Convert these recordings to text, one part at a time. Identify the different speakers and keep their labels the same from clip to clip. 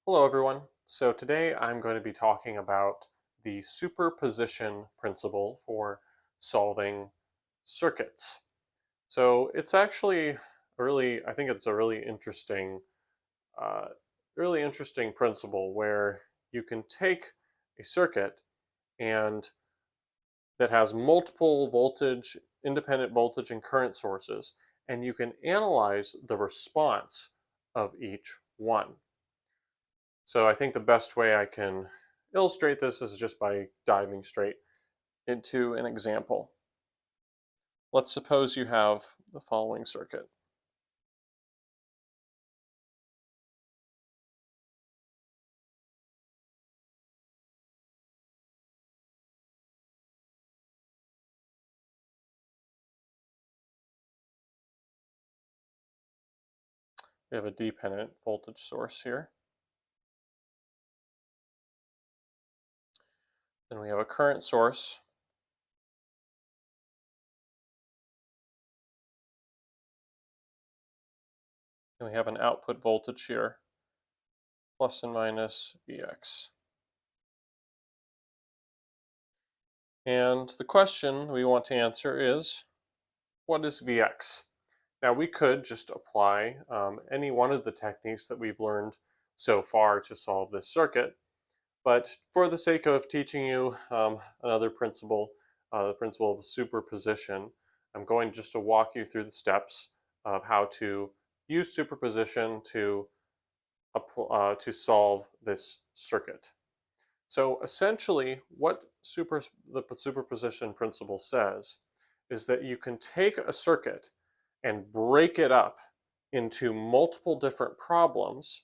Speaker 1: Hello everyone. So today I'm going to be talking about the superposition principle for solving circuits. So it's actually I think it's a uh, really interesting principle where you can take a circuit and that has multiple voltage, independent voltage and current sources, and you can analyze the response of each one. So I think the best way I can illustrate this is just by diving straight into an example. Let's suppose you have the following circuit. We have a dependent voltage source here. Then we have a current source. And we have an output voltage here, plus and minus Vx. And the question we want to answer is, what is Vx? Now we could just apply any one of the techniques that we've learned so far to solve this circuit. But for the sake of teaching you another principle, the principle of superposition, I'm going just to walk you through the steps of how to use superposition to solve this circuit. So essentially, what the superposition principle says is that you can take a circuit and break it up into multiple different problems,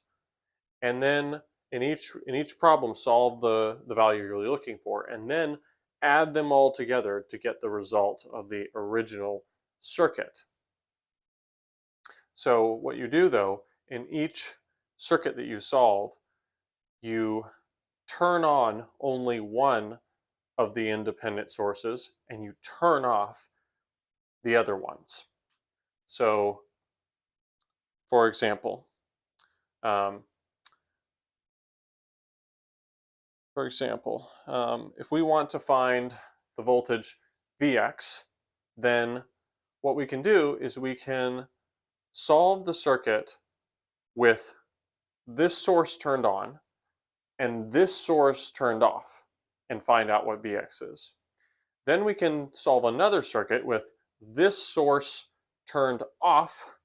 Speaker 1: and then in each problem solve the value you're really looking for, and then add them all together to get the result of the original circuit. So what you do though, in each circuit that you solve, you turn on only one of the independent sources and you turn off the other ones. So for example, um, if we want to find the voltage Vx, then what we can do is we can solve the circuit with this source turned on and this source turned off and find out what Vx is. Then we can solve another circuit with this source turned off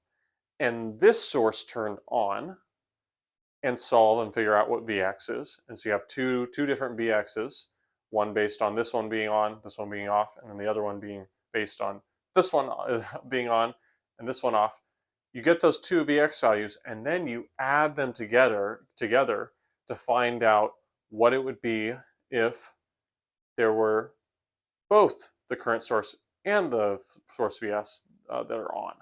Speaker 1: and this source turned on and solve and figure out what Vx is. And so you have two different Vx's, one based on this one being on, this one being off, and then the other one being based on this one being on and this one off. You get those two Vx values and then you add them together to find out what it would be if there were both the current source and the source Vs that are on.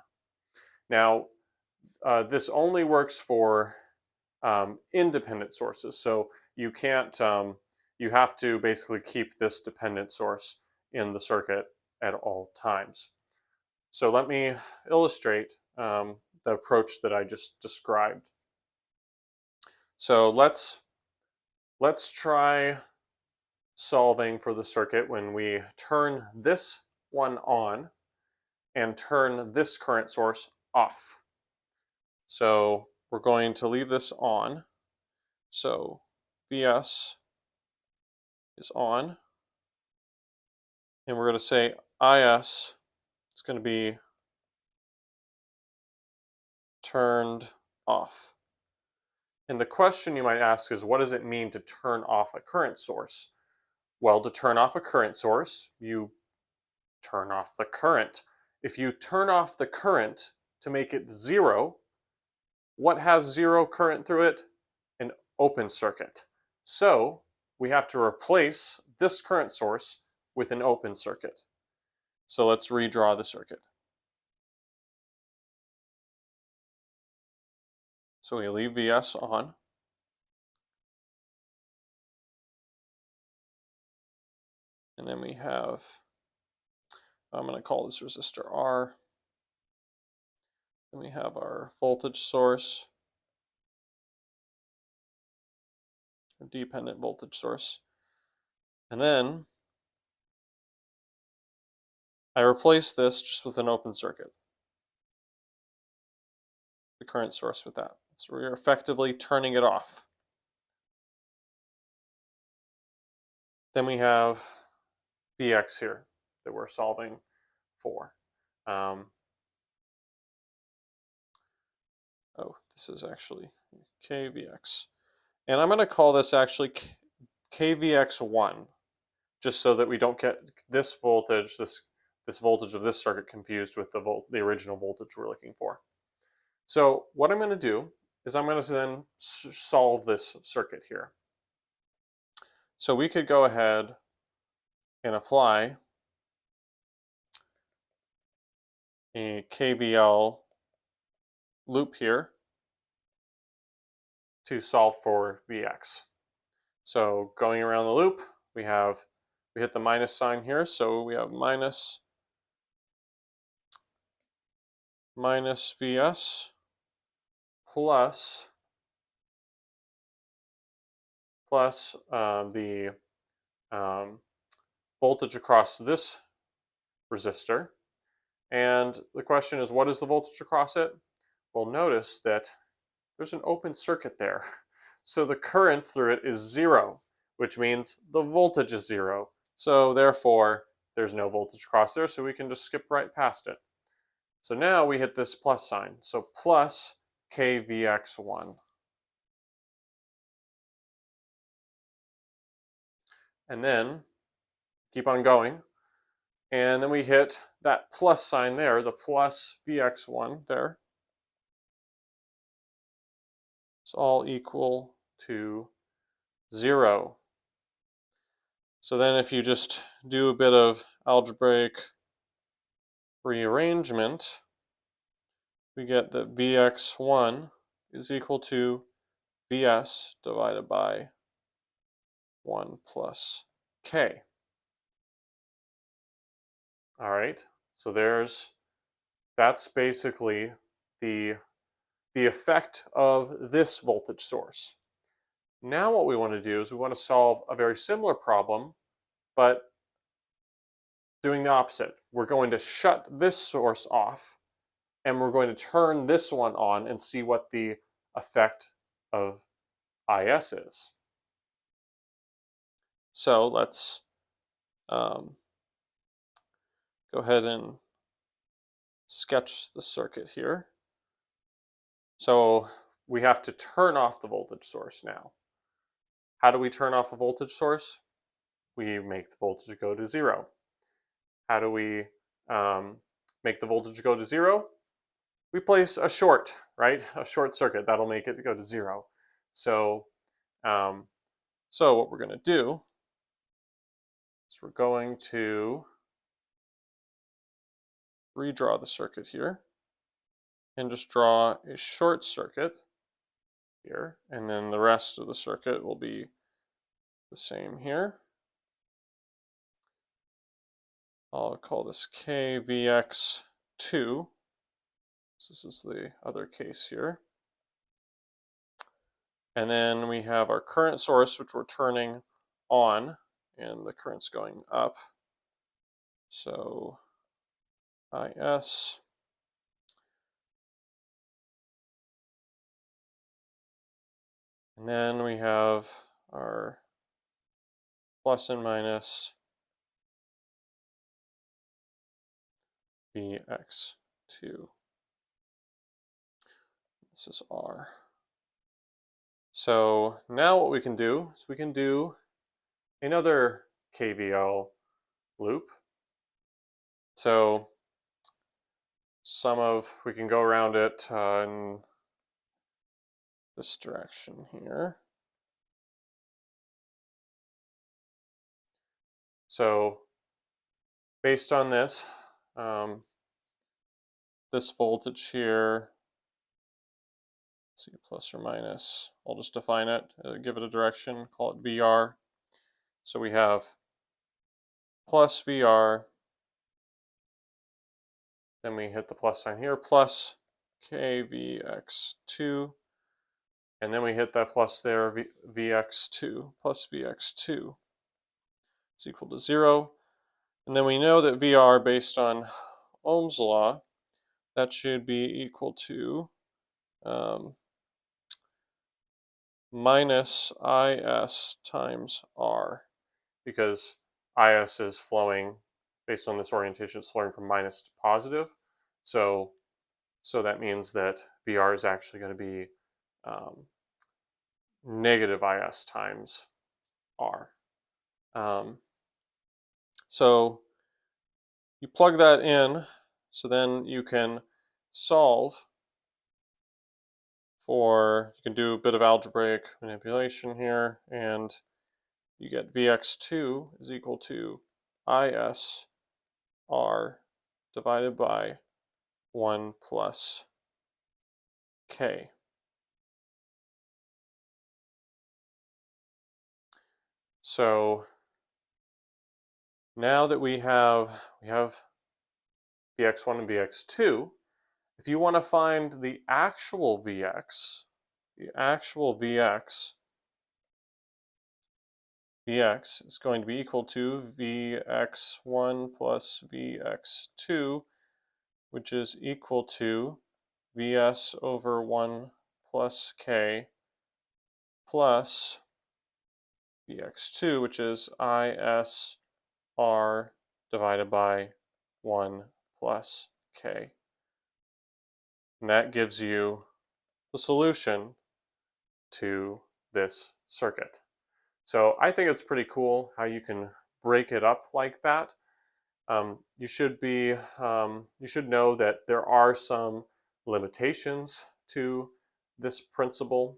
Speaker 1: Now, this only works for independent sources. So you can't, you have to basically keep this dependent source in the circuit at all times. So let me illustrate the approach that I just described. So let's try solving for the circuit when we turn this one on and turn this current source off. So we're going to leave this on. So Vs is on. And we're going to say Is is going to be turned off. And the question you might ask is, what does it mean to turn off a current source? Well, to turn off a current source, you turn off the current. If you turn off the current to make it zero, what has zero current through it? An open circuit. So we have to replace this current source with an open circuit. So let's redraw the circuit. So we leave Vs on. And then we have I'm going to call this resistor R. Then we have our voltage source, a dependent voltage source. And then I replace this just with an open circuit, the current source with that. So we're effectively turning it off. Then we have Vx here that we're solving for. This is actually KVX. And I'm going to call this actually KVX1, just so that we don't get this voltage, this voltage of this circuit confused with the original voltage we're looking for. So what I'm going to do is I'm going to then solve this circuit here. So we could go ahead and apply a KVL loop here to solve for Vx. So going around the loop, we hit the minus sign here, so we have minus Vs plus the voltage across this resistor. And the question is, what is the voltage across it? Well, notice that there's an open circuit there. So the current through it is 0, which means the voltage is 0. So therefore, there's no voltage across there, so we can just skip right past it. So now we hit this plus sign. So plus KVX1. And then keep on going. And then we hit that plus sign there, the plus Vx1 there. It's all equal to 0. So then if you just do a bit of algebraic rearrangement, we get that Vx1 is equal to Vs divided by 1 plus K. All right, so that's basically the effect of this voltage source. Now what we want to do is we want to solve a very similar problem, but doing the opposite. We're going to shut this source off, and we're going to turn this one on and see what the effect of IS is. So let's go ahead and sketch the circuit here. So we have to turn off the voltage source now. How do we turn off a voltage source? We make the voltage go to 0. How do we make the voltage go to 0? We place a short, right? A short circuit. That'll make it go to 0. So, so what we're going to do is we're going to redraw the circuit here and just draw a short circuit here, and then the rest of the circuit will be the same here. I'll call this KVX2. This is the other case here. And then we have our current source, which we're turning on, and the current's going up. So IS. And then we have our plus and minus Vx2. This is R. So now what we can do is we can do another KVL loop. So we can go around it in this direction here. So based on this, this voltage here, let's see, plus or minus, I'll just define it, give it a direction, call it VR. So we have plus VR Then we hit the plus sign here, plus kvx2. And then we hit that plus there, vx2 plus vx2 is equal to 0. And then we know that VR, based on Ohm's law, that should be equal to minus IS times R, because IS is flowing, based on this orientation, it's flowing from minus to positive. So that means that VR is actually going to be negative IS times R. So you plug that in, so then you can solve for, you can do a bit of algebraic manipulation here, and you get Vx2 is equal to IS R divided by 1 plus K. So now that we have Vx1 and Vx2, if you want to find the actual Vx is going to be equal to Vx1 plus Vx2, which is equal to Vs over 1 plus K plus Vx2, which is IS R divided by 1 plus K. And that gives you the solution to this circuit. So I think it's pretty cool how you can break it up like that. You should know that there are some limitations to this principle.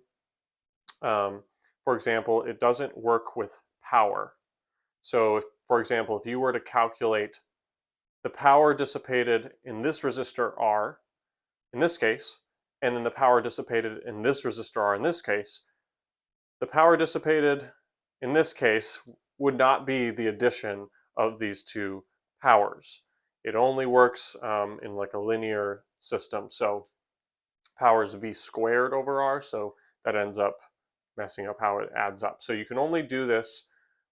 Speaker 1: For example, it doesn't work with power. So, for example, if you were to calculate the power dissipated in this resistor R, in this case, and then the power dissipated in this resistor R in this case, the power dissipated in this case would not be the addition of these two powers. It only works in like a linear system. So power is V squared over R, so that ends up messing up how it adds up. So you can only do this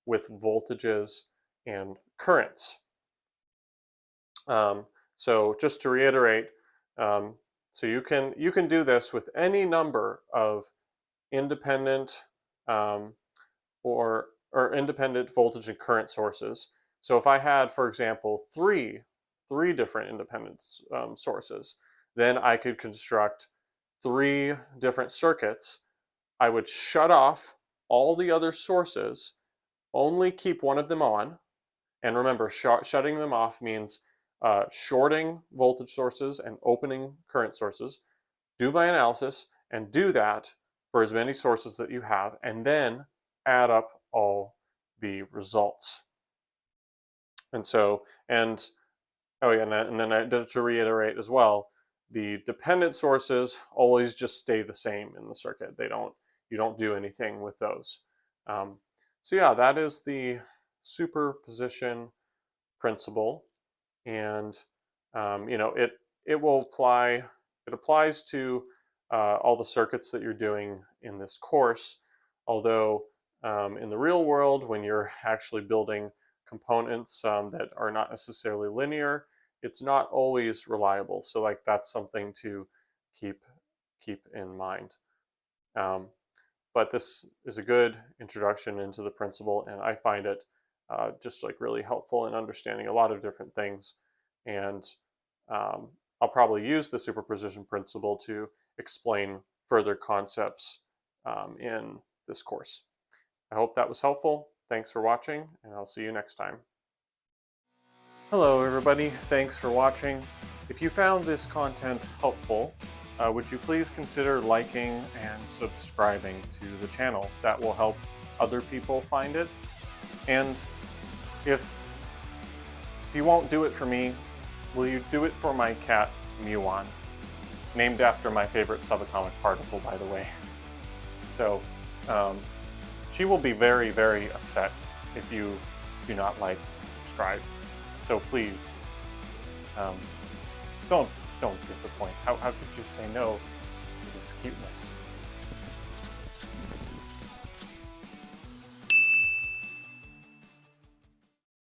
Speaker 1: with voltages and currents. So just to reiterate, so you can do this with any number of independent or independent voltage and current sources. So if I had, for example, three different independent sources, then I could construct 3 different circuits. I would shut off all the other sources, only keep one of them on. And remember, shutting them off means shorting voltage sources and opening current sources. Do my analysis and do that for as many sources that you have, and then add up all the results. And so, oh yeah, and then to reiterate as well, the dependent sources always just stay the same in the circuit. You don't do anything with those. So yeah, that is the superposition principle, and it will apply. It applies to all the circuits that you're doing in this course. Although in the real world, when you're actually building components that are not necessarily linear, it's not always reliable. So like that's something to keep in mind. But this is a good introduction into the principle, and I find it just like really helpful in understanding a lot of different things. And I'll probably use the superposition principle to explain further concepts in this course. I hope that was helpful. Thanks for watching, and I'll see you next time. Hello everybody, thanks for watching. If you found this content helpful, would you please consider liking and subscribing to the channel? That will help other people find it. And if you won't do it for me, will you do it for my cat, Muon? Named after my favorite subatomic particle, by the way. So, she will be very, very upset if you do not like and subscribe. So please, Don't disappoint. How could you say no to this cuteness?